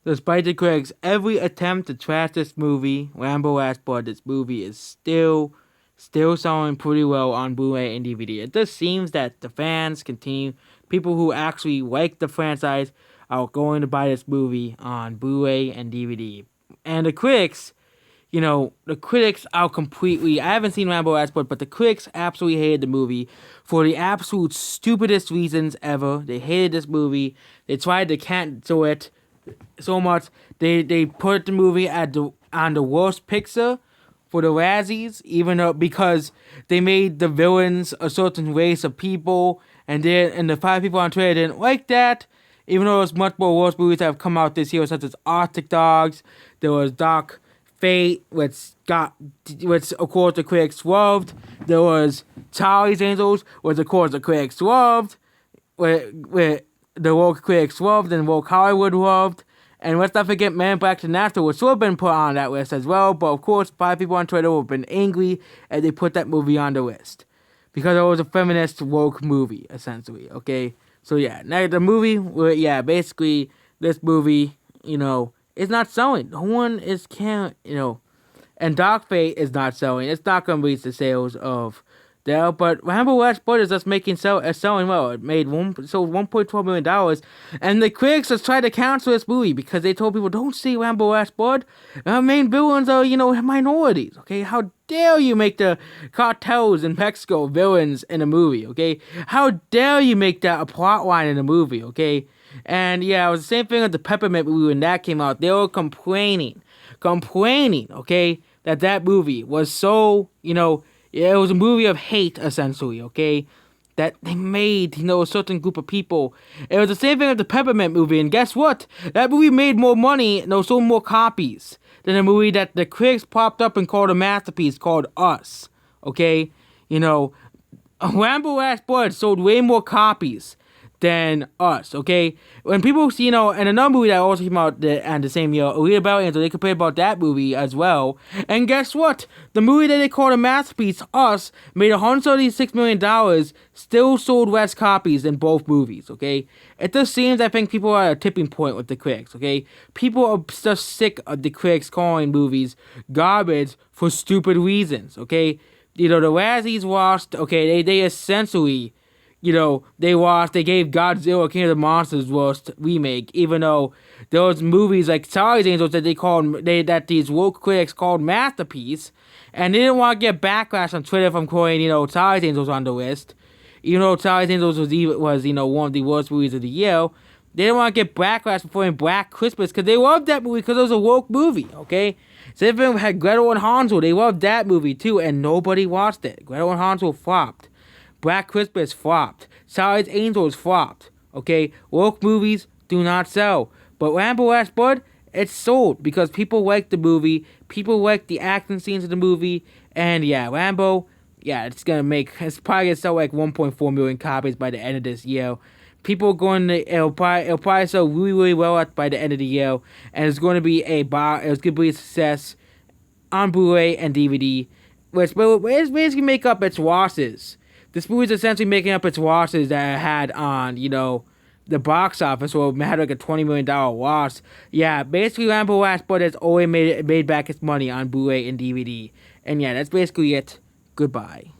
Despite the critics' every attempt to trash this movie, Rambo Last, this movie is still selling pretty well on Blu-ray and DVD. It just seems that the fans continue, people who actually like the franchise are going to buy this movie on Blu-ray and DVD. And the critics, the critics are completely. I haven't seen Rambo Last, but the critics absolutely hated the movie for the absolute stupidest reasons ever. They hated this movie. They tried to cancel it so much. They put the movie on the worst picture for the Razzies, even though because they made the villains a certain race of people, and the 5 people on Twitter didn't like that. Even though there's much more worse movies that have come out this year, such as Arctic Dogs, there was Dark Fate, which of course the critics loved. There was Charlie's Angels, which of course the critics loved, where the woke critics loved and woke Hollywood loved. And let's not forget Man in Black Natural, which should have been put on that list as well. But of course, 5 people on Twitter have been angry and they put that movie on the list. Because it was a feminist woke movie, essentially, okay? So yeah, now the movie, basically, this movie, is not selling. No one and Dark Fate is not selling. It's not going to reach the sales of there, but Rambo Last is just selling well. It sold $1.12 million, and the critics just tried to cancel this movie because they told people, don't see Rambo Last Blood. Our main villains are, minorities, okay? How dare you make the cartels in Mexico villains in a movie, okay? How dare you make that a plot line in a movie, okay? And yeah, it was the same thing with the Peppermint movie when that came out. They were complaining, okay, that movie was so, it was a movie of hate, essentially, okay? That they made, a certain group of people. It was the same thing with the Peppermint movie, and guess what? That movie made more money, sold more copies than a movie that the critics popped up and called a masterpiece called Us, okay? Rambo Last Blood sold way more copies than Us, okay? When people see, and another movie that also came out the same year, Alita Battle Angel, they compared about that movie as well. And guess what? The movie that they called a masterpiece, Us, made $136 million, still sold less copies than both movies, okay? It just seems, I think, people are at a tipping point with the critics, okay? People are just sick of the critics calling movies garbage for stupid reasons, okay? The Razzies lost, okay, they essentially, they gave Godzilla King of the Monsters worst remake, even though those movies like Charlie's Angels that these woke critics called masterpiece, and they didn't want to get backlash on Twitter from calling, Charlie's Angels on the list, even though Charlie's Angels was one of the worst movies of the year. They didn't want to get backlash for putting Black Christmas because they loved that movie because it was a woke movie, okay? Same thing had Gretel and Hansel. They loved that movie too, and nobody watched it. Gretel and Hansel flopped. Black Christmas flopped. Charlie's Angels flopped. Okay? Woke movies do not sell. But Rambo Last Blood, it's sold because people like the movie. People like the action scenes of the movie. And yeah, Rambo, it's probably going to sell like 1.4 million copies by the end of this year. People are going to, it'll probably sell really, really well by the end of the year. And it's going to be a success on Blu-ray and DVD. Which basically make up its losses. This movie is essentially making up its losses that it had on, the box office, where it had like a $20 million loss. Yeah, basically Rambo Last Blood has always made back its money on Blu-ray and DVD. And yeah, that's basically it. Goodbye.